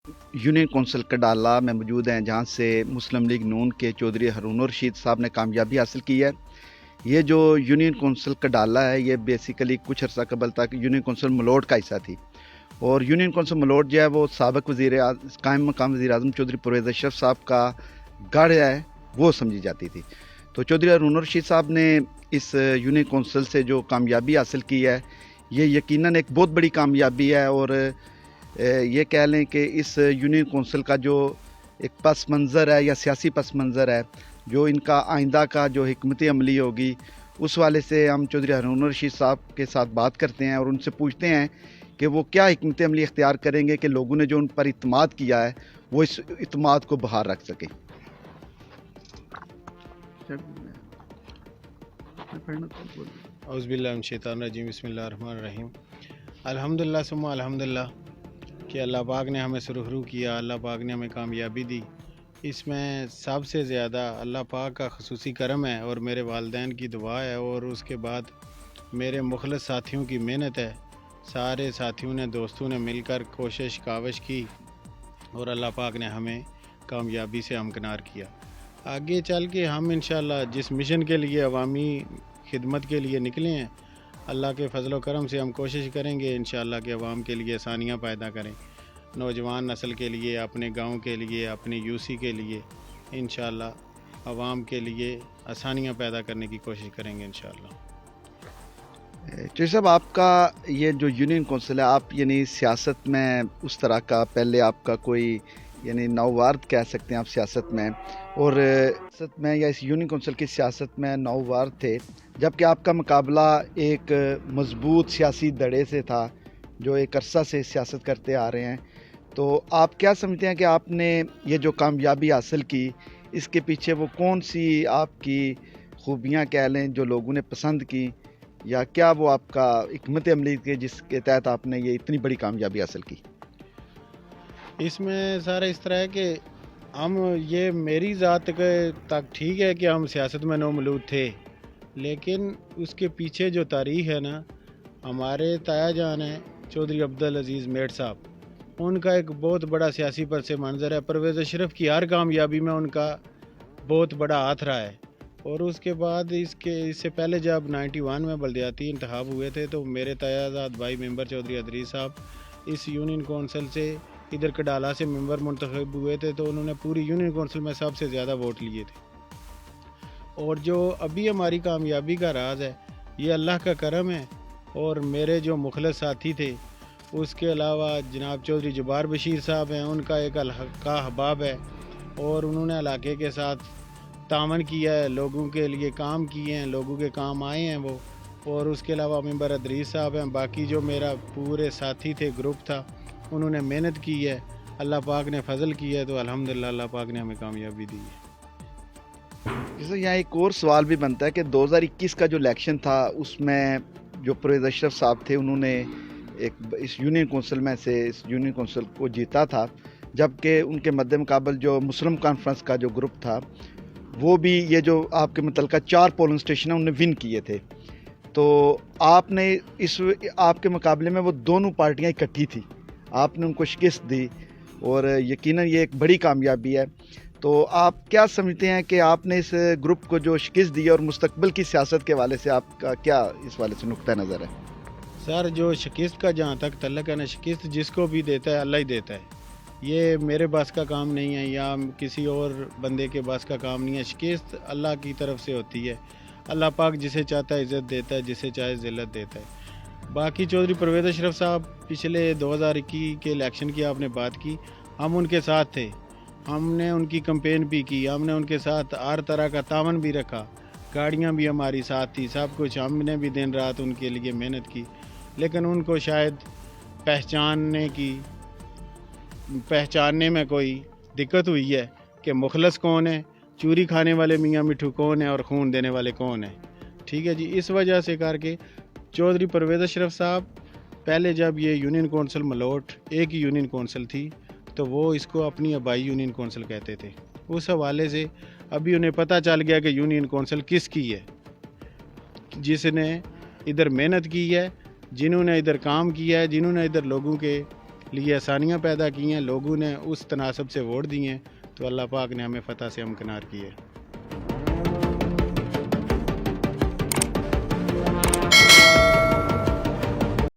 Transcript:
Union council कडाला में मौजूद हैं, जहां से मुस्लिम लीग नून के चौधरी हारून रशीद साहब ने कामयाबी हासिल की है। ये जो यूनियन कौंसिल कडाला है, ये बेसिकली कुछ अर्सा कबल तक यूनियन कौंसिल मलोट का हिस्सा थी, और यूनियन कौंसिल मलोट जो है वो साबिक कायम मकाम वज़ीर आज़म चौधरी परवेज़ अशरफ साहब का गढ़ है, वो समझी जाती थी। तो चौधरी हारून रशीद साहब ने इस यूनियन कौंसिल से जो कामयाबी हासिल की है, ये यकीनन एक बहुत बड़ी कामयाबी है। और ये कह लें कि इस यूनियन कौंसिल का जो एक पस मंज़र है या सियासी पस मंज़र है, जो इनका आइंदा का जो हिकमत अमली होगी, उस वाले से हम चौधरी हारून रशीद साहब के साथ बात करते हैं और उनसे पूछते हैं कि वो क्या हिकमत अमली इख्तियार करेंगे कि लोगों ने जो उन पर इत्माद किया है वो इस इत्माद को बहार रख सकें। औज़ुबिल्लाहि मिनश्शैतानिर्रजीम, बिस्मिल्लाहिर्रहमानिर्रहीम। अल्हम्दुलिल्लाह सुम्मा अल्हम्दुलिल्लाह कि अल्लाह पाक ने हमें सुरखरू किया, अल्लाह पाक ने हमें कामयाबी दी। इसमें सबसे ज़्यादा अल्लाह पाक का ख़ुसूसी करम है और मेरे वालिदैन की दुआ है, और उसके बाद मेरे मुखलिस साथियों की मेहनत है। सारे साथियों ने, दोस्तों ने मिलकर कोशिश काविश की और अल्लाह पाक ने हमें कामयाबी से हमकिनार किया। आगे चल के हम इंशाअल्लाह जिस मिशन के लिए अवामी खिदमत के लिए निकले हैं, अल्लाह के फजल व करम से हम कोशिश करेंगे इंशाअल्लाह कि अवाम के लिए आसानियाँ पैदा करें, नौजवान नस्ल के लिए, अपने गांव के लिए, अपने यूसी के लिए इंशाअल्लाह अवाम के लिए आसानियाँ पैदा करने की कोशिश करेंगे इंशाअल्लाह। चौधरी साहब, आपका ये जो यूनियन कौंसिल है, आप यानी सियासत में उस तरह का पहले आपका कोई यानी नौवार्द कह सकते हैं आप सियासत में, और सियासत में या इस यूनियन कौंसिल की सियासत में नौवार्द थे, जबकि आपका मुकाबला एक मजबूत सियासी धड़े से था जो एक अरसा से सियासत करते आ रहे हैं। तो आप क्या समझते हैं कि आपने ये जो कामयाबी हासिल की, इसके पीछे वो कौन सी आपकी खूबियाँ कह लें जो लोगों ने पसंद की, या क्या वो आपका हिकमत अमली के जिसके तहत आपने ये इतनी बड़ी कामयाबी हासिल की? इसमें सारा इस तरह है कि हम ये मेरी ज़ात के तक ठीक है कि हम सियासत में नौमलूद थे, लेकिन उसके पीछे जो तारीख़ है ना, हमारे ताया जान है चौधरी अब्दुल अजीज़ मेट साहब, उनका एक बहुत बड़ा सियासी पस मंज़र है। परवेज़ अशरफ की हर कामयाबी में उनका बहुत बड़ा हाथ रहा है। और उसके बाद इससे पहले जब 91 में बल्दियाती इंतखाब हुए थे, तो मेरे तायाजाद भाई मेंबर चौधरी अदरीस साहब इस यूनियन कौंसिल से इधर कडाला से मेंबर मुंतखब हुए थे, तो उन्होंने पूरी यूनियन कौंसिल में सबसे ज़्यादा वोट लिए थे। और जो अभी हमारी कामयाबी का राज है, ये अल्लाह का करम है। और मेरे जो मुखलिस साथी थे, उसके अलावा जनाब चौधरी जुबार बशीर साहब हैं, उनका एक का अहबाब है और उन्होंने इलाके के साथ तामन किया है, लोगों के लिए काम किए हैं, लोगों के काम आए हैं वो। और उसके अलावा मेंबर अदरीस साहब हैं। बाकी जो मेरा पूरे साथी थे, ग्रुप था, उन्होंने मेहनत की है, अल्लाह पाक ने फजल किया है, तो अल्हम्दुलिल्लाह अल्लाह पाक ने हमें कामयाबी दी है। जैसे यहाँ एक और सवाल भी बनता है कि 2021 का जो इलेक्शन था, उसमें जो परवेज़ अशरफ साहब थे, उन्होंने एक इस यूनियन कौंसिल में से इस यूनियन कौंसिल को जीता था, जबकि उनके मद्दे मुकाबल जो मुस्लिम कॉन्फ्रेंस का जो ग्रुप था, वो भी ये जो आपके मुतलका 4 पोलिंग स्टेशन है उन्हें विन किए थे। तो आपने इस आपके मुकाबले में वो दोनों पार्टियां इकट्ठी थी, आपने उनको शिकस्त दी, और यकीनन ये एक बड़ी कामयाबी है। तो आप क्या समझते हैं कि आपने इस ग्रुप को जो शिकस्त दी है, और मुस्तकबिल की सियासत के वाले से आपका क्या इस वाले से नुक्ता नज़र है? सर, जो शिकस्त का जहाँ तक तल्लक है ना, शिकस्त जिसको भी देता है अल्लाह ही देता है। ये मेरे बस का काम नहीं है या किसी और बंदे के बस का काम नहीं है। शिकस्त अल्लाह की तरफ से होती है। अल्लाह पाक जिसे चाहता है इज़्ज़त देता है, जिसे चाहे ज़िल्लत देता है। बाकी चौधरी परवेज़ अशरफ साहब पिछले 2021 के इलेक्शन की आपने बात की, हम उनके साथ थे, हमने उनकी कैंपेन भी की, हमने उनके साथ हर तरह का तावन भी रखा, गाड़ियाँ भी हमारी साथ थी, सब कुछ, हमने भी दिन रात उनके लिए मेहनत की। लेकिन उनको शायद पहचानने में कोई दिक्कत हुई है कि मुखलस कौन है, चूरी खाने वाले मियाँ मिठू कौन है और खून देने वाले कौन है। ठीक है जी, इस वजह से करके चौधरी परवेज़ अशरफ साहब पहले जब ये यूनियन कौंसिल मलोट एक ही यूनियन कौंसिल थी, तो वो इसको अपनी आबाई यूनियन कौंसिल कहते थे। उस हवाले से अभी उन्हें पता चल गया कि यूनियन कौंसिल किसकी है, जिसने इधर मेहनत की है, जिन्होंने इधर काम किया है, जिन्होंने इधर लोगों के لیے آسانیاں پیدا کی ہیں، لوگوں نے اس تناسب سے ووٹ دیے ہیں، تو اللہ پاک نے ہمیں فتح سے ہمکنار کیے.